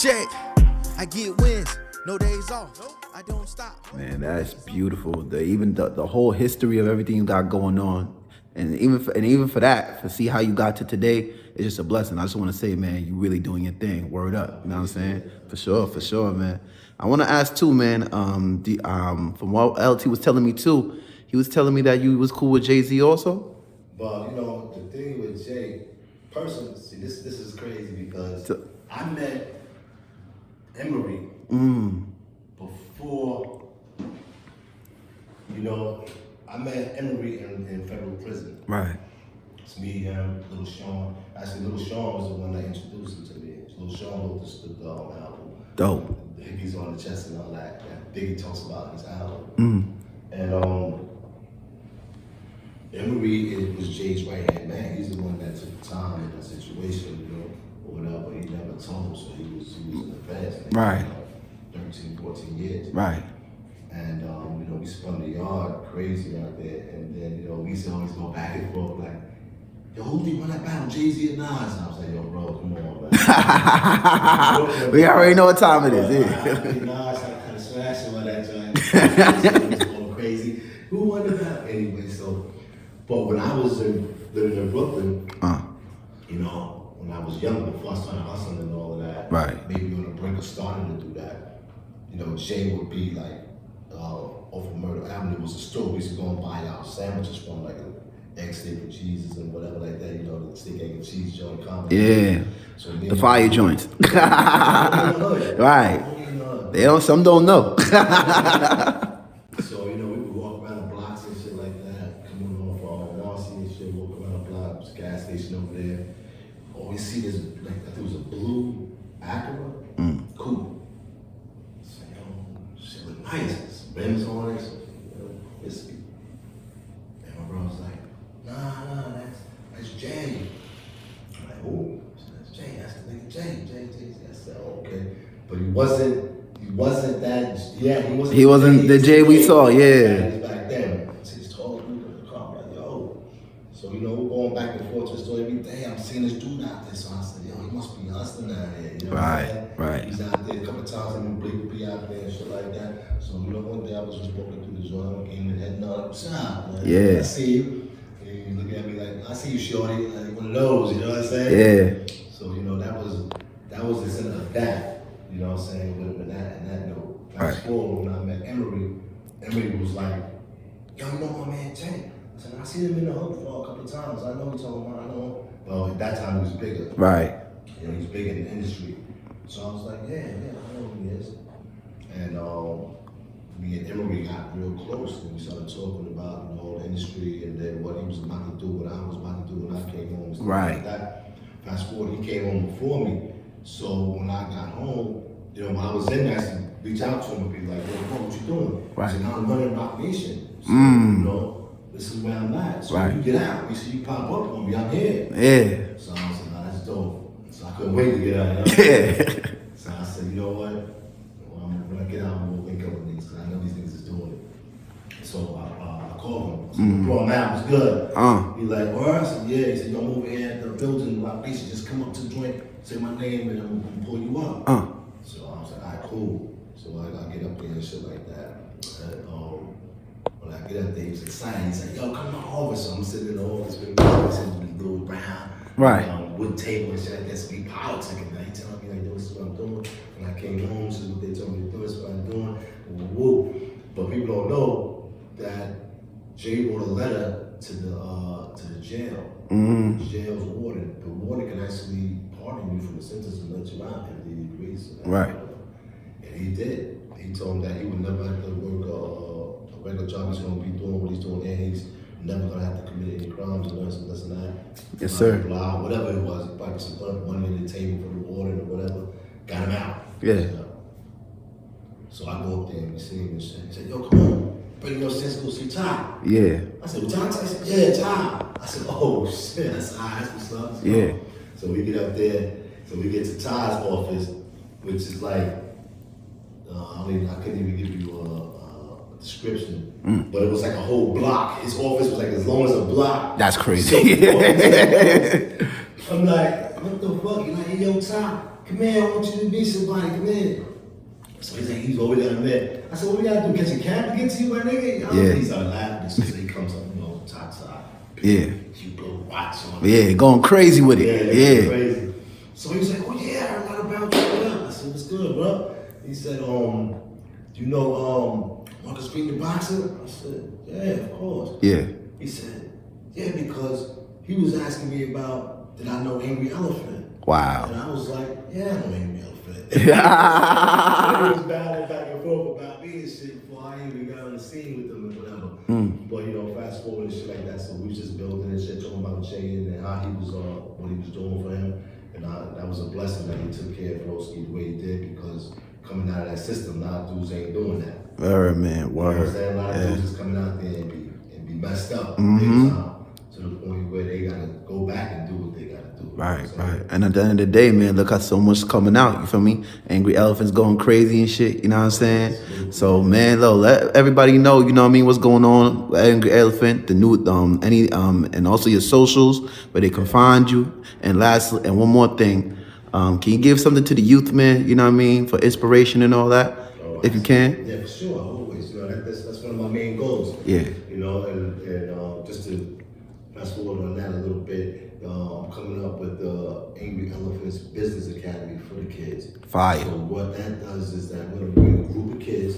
check. I get wins, no days off. I don't stop. Man, that's beautiful. The whole history of everything you got going on, and even for that, to see how you got to today, it's just a blessing. I just want to say, man, you really doing your thing. Word up, you know what I'm saying? For sure, man. I want to ask too, man. From what LT was telling me too, he was telling me that you was cool with Jay-Z also. But you know, the thing with Jay, personally, see, this is crazy because I met Emory before. You know, I met Emory in federal prison. Right. It's me, him, Little Sean. Actually, Little Sean was the one that introduced him to me. Little Sean wrote the album. Dope. The hippies on the chest and all that. That Biggie talks about in his album. And Emory was Jay's right hand man. He's the one that took the time in that situation, you know, or whatever. He never told, so he was in the fast. Right. 13, 14 years. Right. And you know, we spun the yard crazy out there. And then, you know, we used to always go back and forth like, yo, who do you want that battle, Jay-Z or Nas? And I was like, yo, bro, come on, man. We already know what time it is. Yeah. Nas, I kind of smashed him on that joint. It was going crazy. Who won the battle? Anyway, so, but when I was living in Brooklyn, you know, when I was young, before I started hustling and all of that, right. Maybe on the brink of starting to do that, you know, Jay would be like, off of Murder Avenue was a store. We used to go and buy our sandwiches from, like egg, steak, and cheeses and whatever like that, you know, the steak, egg, and cheese joint combo. Yeah. So the fire joints. Right. Some don't know. So, you know, we would walk around the blocks and shit like that, coming off Marcy and shit, walk around the block, there's a gas station over there. Always see this, like, I think it was a blue Acura. Cool. So, you know, shit look nice. Rims on it, so, you know, whiskey. And my bro was like, nah, that's Jay. I'm like, who? That's Jay, that's the nigga Jay. I said, oh, okay. But he wasn't that, he wasn't the Jay we saw, yeah. Back then. So he's tall dude in the car, I'm like, yo. So, you know, we're going back and forth to the store every day. I'm seeing this dude out there. So I said, yo, he must be hustling out here. You know right. He's out there a couple of times, and Blake would be out there and shit like that. So, you know, one day I was just walking through the joint, came in heading up, what's up, man? Yeah. I see you. And you look at me like, I see you, shorty, like one of those, you know what I'm saying? Yeah. So, you know, that was the center of that, you know what I'm saying, with that note. Fast forward, when I met Emory was like, yo, you know my man Jay? I said, I seen him in the hood for a couple of times. I know he's talking about, I know. Well, at that time he was bigger. Right. You know, he's big in the industry. So I was like, yeah, I know who he is. And me and Emory got real close, and we started talking about, you know, the industry and then what he was about to do, what I was about to do when I came home and stuff like that. Fast forward, he came home before me. So when I got home, you know, when I was in there, I used to reach out to him and be like, yo, bro, what you doing? Right. He said, I'm running Rocnation. So, you know, this is where I'm at. So you get out. You see you pop up on me, I'm here. Yeah. So I said, nah, that's dope. So I couldn't wait to get out. You know? Yeah. So I said, you know what? When I get out, I'm gonna wake up with these, because I know these niggas is doing it. So I called him. I said, bro, man, what's good? He's like, where? I said, yeah. He said, yo, I'm over here at the building, Rocnation. Just come up to the joint, say my name, and I'm gonna pull you up. So I was like, all right, cool. So I get up there and shit like that. And, when I get up there, he was excited. He's like, yo, come to my office. So I'm sitting in the office with him, sitting with Lil Brown. Right. Wood table and shit like that. So we politicking. Now he telling me, like, yo, this is what I'm doing. When I came home, this is what they told me to do. This is what I'm doing. Woo. But people don't know that Jay wrote a letter to the jail. The jail's warden. The warden can actually pardon you from the sentence and let you out if he agrees to that. Right. And he did. He told him that he would never have to work a regular job. He's going to be doing what he's doing, and he's never going to have to commit any crimes or learn some this and that. Yes, sir. Blah, whatever it was. He probably some money on the table for the warden or whatever. Got him out. Yeah. So I go up there and we see him and shit. He said, yo, come on. Bring your sense, go see Ty. Yeah. I said, well, Ty? I said, yeah, Ty. I said, oh, shit. That's what's up. Yeah. So we get up there. So we get to Ty's office, which is like, I couldn't even give you a description, but it was like a whole block. His office was like as long as a block. That's crazy. So, I'm like, what the fuck? He's like, hey, yo, Tom, come here, I want you to be somebody, come here. So he's like, he's over there. I said, what we gotta do? Catch a cab to get to you, my nigga? Yeah. He started laughing. So he comes up, top side. Yeah. You blow watch on. Yeah, going crazy with it. Yeah. Crazy. So he was like, oh yeah, I heard a lot about you. I said, what's good, bro? He said, you know Marcus Green the boxer? I said, yeah, of course. Yeah. He said, yeah, because he was asking me about, did I know Angry Elephant? Wow. And I was like, yeah, I know Angry Elephant. He was battling back and forth about me and shit before I even got on the scene with them and whatever. But fast forward and shit like that, so we was just building and shit, talking about Jay and how he was, what he was doing for him. And that was a blessing that he took care of Broski the way he did, because coming out of that system, a lot of dudes ain't doing that. Word, man, word. You know what I'm saying? A lot of dudes is coming out there and be messed up big time, to the point where they gotta go back and do what they gotta do. Right. And at the end of the day, man, look how so much coming out, you feel me? Angry Elephant's going crazy and shit, you know what I'm saying? So, man, let everybody know, you know what I mean, what's going on with Angry Elephant, the new, and also your socials, where they can find you. And lastly, and one more thing, can you give something to the youth, man, you know what I mean, for inspiration and all that, if you can? Yeah, for sure, always. That's one of my main goals. Yeah. And just to fast forward on that a little bit, I'm coming up with the Angry Elephants Business Academy for the kids. Fire. So what that does is that we're gonna bring a group of kids,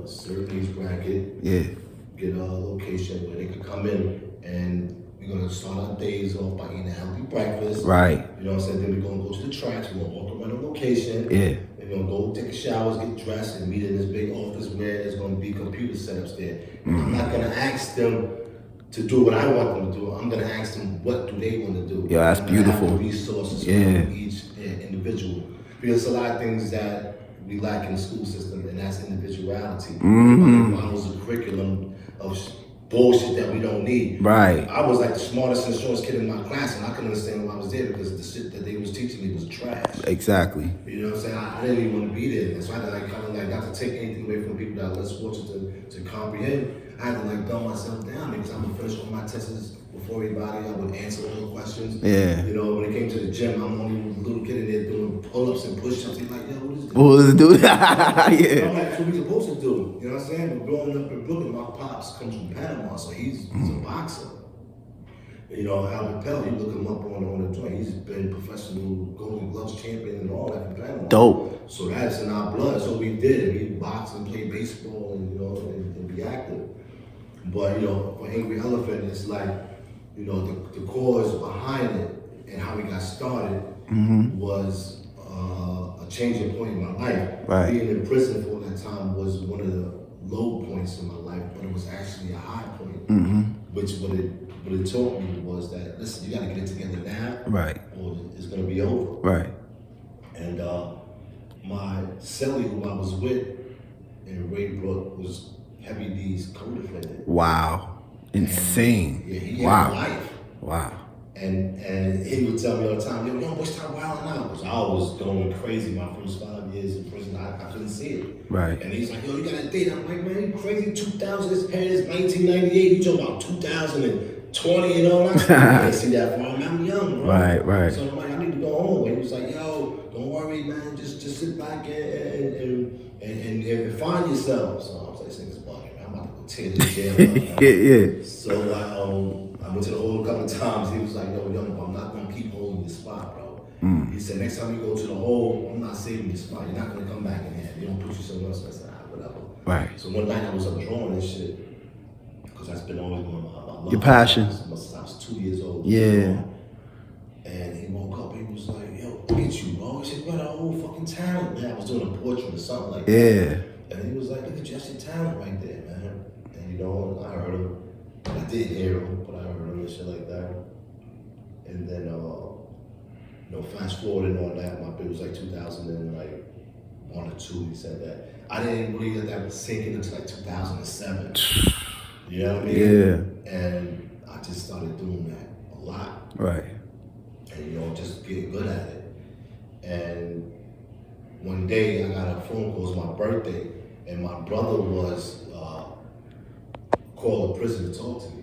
certain age bracket, get a location where they could come in, and we're gonna start our days off by eating a healthy breakfast. Right. You know what I'm saying? Then we're gonna go to the tracks, we're gonna walk around the location. Yeah. We're gonna go take a showers, get dressed, and meet in this big office where there's gonna be computer setups there. And I'm not gonna ask them to do what I want them to do. I'm gonna ask them what do they want to do. Yeah, that's beautiful. Have the resources for each individual, because there's a lot of things that we lack in the school system, and that's individuality. Models of curriculum of bullshit that we don't need. Right. I was like the smartest and shortest kid in my class, and I couldn't understand why I was there, because the shit that they was teaching me was trash. Exactly. You know what I'm saying? I didn't even want to be there. So I had to kind of not to take anything away from people that are less fortunate to comprehend. I had to dumb myself down, because I'm gonna finish all my tests before everybody. I would answer all the questions. Yeah. When it came to the gym, I'm only a little kid in there doing pull-ups and push-ups. They're like, yo, what is this? What was it doing? Yeah. Yeah. I'm like, that's what we supposed to do. You know what I'm saying? But growing up in Brooklyn, my pops comes from Panama, so he's a boxer. Albert Pell, you look him up on the joint. He's been professional Golden Gloves champion and all that from Panama. Dope. So that's in our blood. So we did. We boxed and played baseball and be active. But for Angry Elephant, it's like the cause behind it and how we got started was a changing point in my life. Right. Being in prison for that time was one of the low points in my life, but it was actually a high point. Which what it taught me was that, listen, you gotta get it together now, Right. or it's gonna be over. Right. And my cellie who I was with in Raybrook was Heavy D's co-defendant. Wow. Insane. And, he wow. had life. Wow. And he would tell me all the time, yo, boy, stop wilding out. Because I was going crazy my first 5 years in prison. I couldn't see it. Right. And he's like, yo, you got a date? I'm like, man, you crazy? 2000, this is 1998. You talking about 2020 and all that? I can't see that far. I'm young, bro. Right. So I'm like, I need to go home. And he was like, yo, don't worry, man. Just sit back and find yourself. So I was like, this nigga's bugging, man. I'm about to go tear this jail up. Yeah. So I went to the hole a couple of times. He was like, yo, I'm not going to keep holding your spot, bro. He said, next time you go to the hole, I'm not saving your spot. You're not going to come back in here. You don't put you somewhere else. I said, whatever. Right. So one night I was up drawing and shit, because that's been always one of my love. Your passion. Since I was 2 years old. Yeah. And he woke up and he was like, yo, look at you, bro. He said, you got a whole fucking talent, man. I was doing a portrait or something like that. Yeah. And he was like, look at you, that's your talent right there, man. And I heard him. I did hear him, but I heard him and shit like that. And then, fast forwarding on that, it was like 2001 or 2, he said that. I didn't really let that sink in until like 2007. You know what I mean? Yeah. And I just started doing that a lot. Right. And, just getting good at it. And one day I got a phone call, it was my birthday, and my brother was called to prison to talk to me.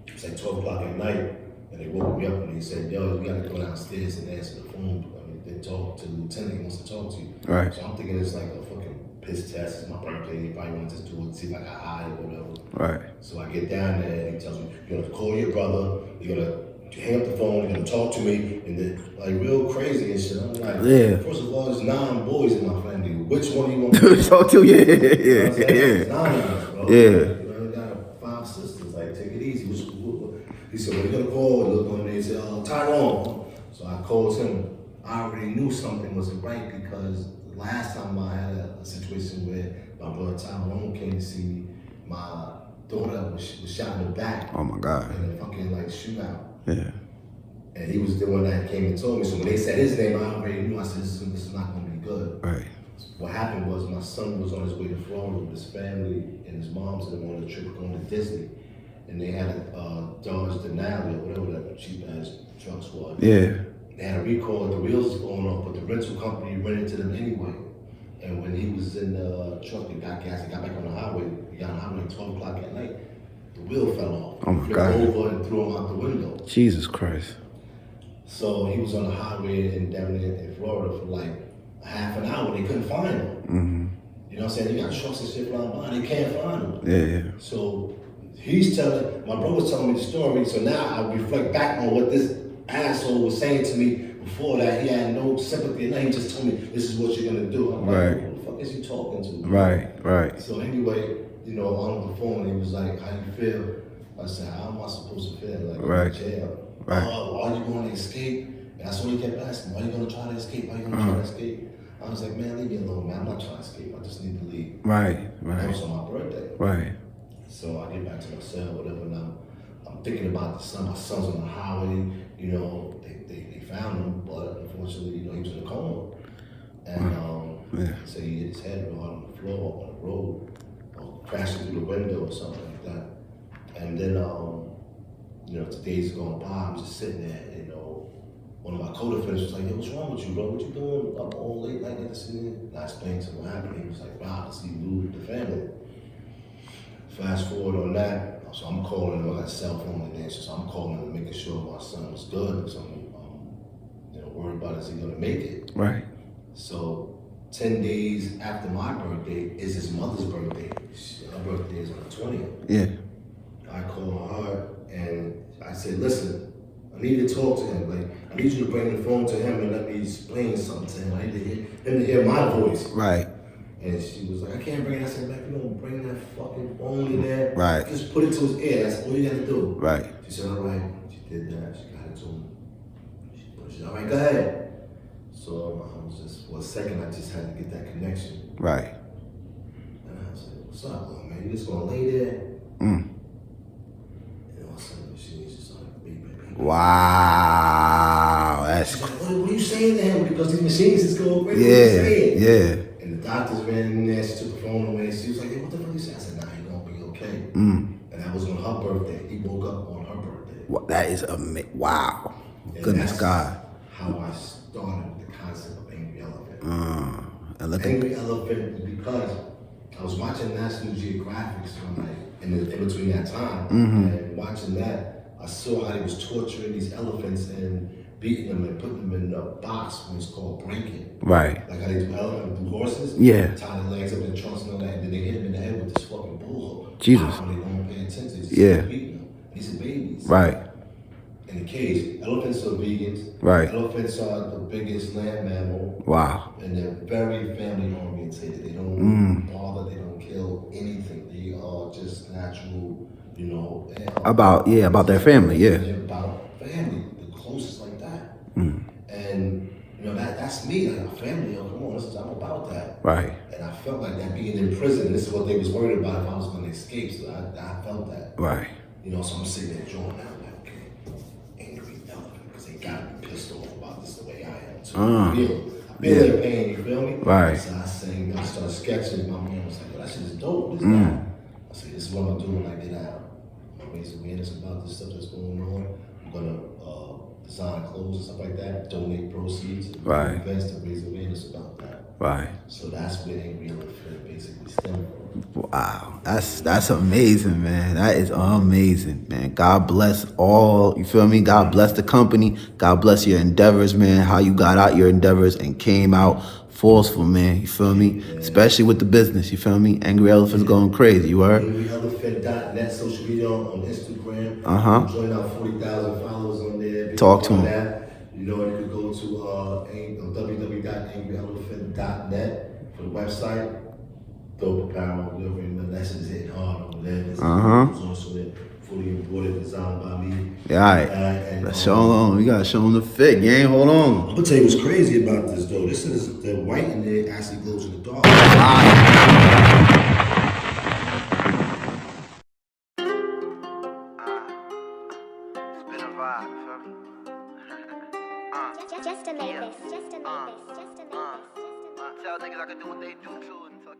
It was like 12 o'clock at night, And they woke me up and they said, yo, you gotta go downstairs and answer the phone. I mean, they talk to the lieutenant, he wants to talk to you. Right. So I'm thinking it's like a fucking piss test. It's my birthday. He probably want to just do it, see if I got high or whatever. Right. So I get down there and he tells me, you're gonna call your brother, you're gonna hang up the phone, you're gonna talk to me, and then like real crazy and shit. I'm like, Yeah. first of all, there's 9 boys in my family. Which one do you want to Talk to you. You know what I'm Yeah. saying? There's 9 of us, bro. Yeah. Like, you know, you got 5 sisters. Like, take it easy. He said, what are you gonna call? He looked on there and said, Tyrone. So I called him. I already knew something wasn't right because the last time I had a situation where my brother Tyrone came to see me, my daughter was shot in the back. Oh my God. In a fucking like shootout. Yeah. And he was the one that came and told me. So when they said his name, I already knew. I said, this is not gonna be good. Right. What happened was my son was on his way to Florida with his family and his mom's and on a trip going to Disney. And they had a Dodge Denali or whatever that cheap ass trucks was. Yeah. They had a recall, the wheels was going off, but the rental company rented to them anyway. And when he was in the truck, he got gas and got back on the highway. He got on the highway like 12 o'clock at night. The wheel fell off. Oh my Flipped God. over and threw him out the window. Jesus Christ. So he was on the highway down there in Florida for like a half an hour. They couldn't find him. Mm-hmm. You know what I'm saying? They got trucks and shit flying by. They can't find him. Yeah. So he's telling, my brother was telling me the story. So now I reflect back on what this asshole was saying to me before that. He had no sympathy. And he just told me, this is what you're going to do. I'm like, Right. who the fuck is he talking to? Right. So anyway, you know, on the phone, he was like, how you feel? I said, how am I supposed to feel? Like, Right. in jail. Right. Are you going to escape? And that's what he kept asking. Why are you going to try to escape? Why are you going to try to escape? I was like, man, leave me alone, man. I'm not trying to escape. I just need to leave. Right. That was on my birthday. Right. So I get back to my cell, whatever, and I'm thinking about the son. My son's on the highway. You know, they found him, but unfortunately, you know, he was in a coma. And so he hit his head real hard on the floor, on the road, or crashing through the window or something like that. And then, you know, the days going by, I'm just sitting there, you know, one of my co-defendants was like, yo, what's wrong with you, bro? What you doing up all late like that? And I explained to him what happened. He was like, wow, I see you lose the family. Fast forward on that, so I'm calling him, I got a cell phone in there, so I'm calling him, making sure my son was good, because I'm you know, worried about is he gonna make it. Right. So 10 days after my birthday is his mother's birthday. Her birthday is on the 20th. Yeah. I call her and I said, listen, I need to talk to him. Like, I need you to bring the phone to him and let me explain something to him. I need to hear him to hear my voice. Right. And she was like, I can't bring it. I said, man, if you don't bring that fucking phone in there, Right. just put it to his ear. That's all you gotta do. Right. She said, all right. She did that. She got it to him. She said, all right, go ahead. So I was just, for a second, I just had to get that connection. Right. And I was like, what's up, little man? You just gonna lay there? Mm. And all of a sudden, the machine just started beeping. Wow. That's She's like, what are you saying to him? Because these machines is going crazy. What are you saying? yeah. And the doctors ran in there, she took the phone away, she was like, hey, what the fuck you saying? I said, nah, you're gonna be okay. Mm. And that was on her birthday. He woke up on her birthday. Well, that is amazing. Wow. And Goodness that's God. how I started the concept of Angry Elephant. And look Angry Elephant is because I was watching National Geographic one night in between that time, and watching that, I saw how they was torturing these elephants and beating them and putting them in a box when it's called breaking. Right. Like how they do elephants, do horses. Yeah. Tie their legs up in trunks and all that, and then they hit them in the head with this fucking bullhook. Jesus. Wow, they don't pay attention. They just Yeah. keep beating them. These are babies. Right. In the cage, elephants are vegans. Right. Elephants are the biggest land mammal. Wow. And they're very family oriented. They don't bother, they don't kill anything. They are just natural, you know. About their family, yeah. They're about family, the closest like that. And, you know, that's me, like a family, yo, come on, I'm about that. Right. And I felt like that being in prison, this is what they was worried about if I was gonna escape, so I felt that. Right. You know, so I'm sitting there drawing out, like, okay, angry elephant, because they gotta be pissed off about this the way I am too. I feel their pain, you feel me? Right. So I started sketching. My man was like, well, that shit is dope. What is that? I said, this is what I'm doing when I get out. I'm gonna raise awareness about this stuff that's going on. I'm gonna design clothes and stuff like that, donate proceeds, and Right. invest to raise awareness about that. Right. So that's where Angry Elephant basically stemmed from. Wow, that's amazing, man. That is amazing, man. God bless all. You feel me? God bless the company. God bless your endeavors, man. How you got out your endeavors and came out forceful, man. You feel me? Yeah. Especially with the business. You feel me? Angry Elephant's going crazy. You heard? AngryElephant.net, social media on Instagram. Uh-huh. Join our 40,000 followers on there. Big Talk part to of him. that. You know, you could go to www.angryelephant.net for the website. Dope apparel, you already know that shit is hitting hard over there. This is also there, fully embroidered, designed by me. Yeah, all right. And Let's show him. We gotta show him the fit. You ain't hold on. I'm gonna tell you what's crazy about this though. This is the white in there actually glows in the dark. Just to make this. Tell niggas I can do what they do too and fuck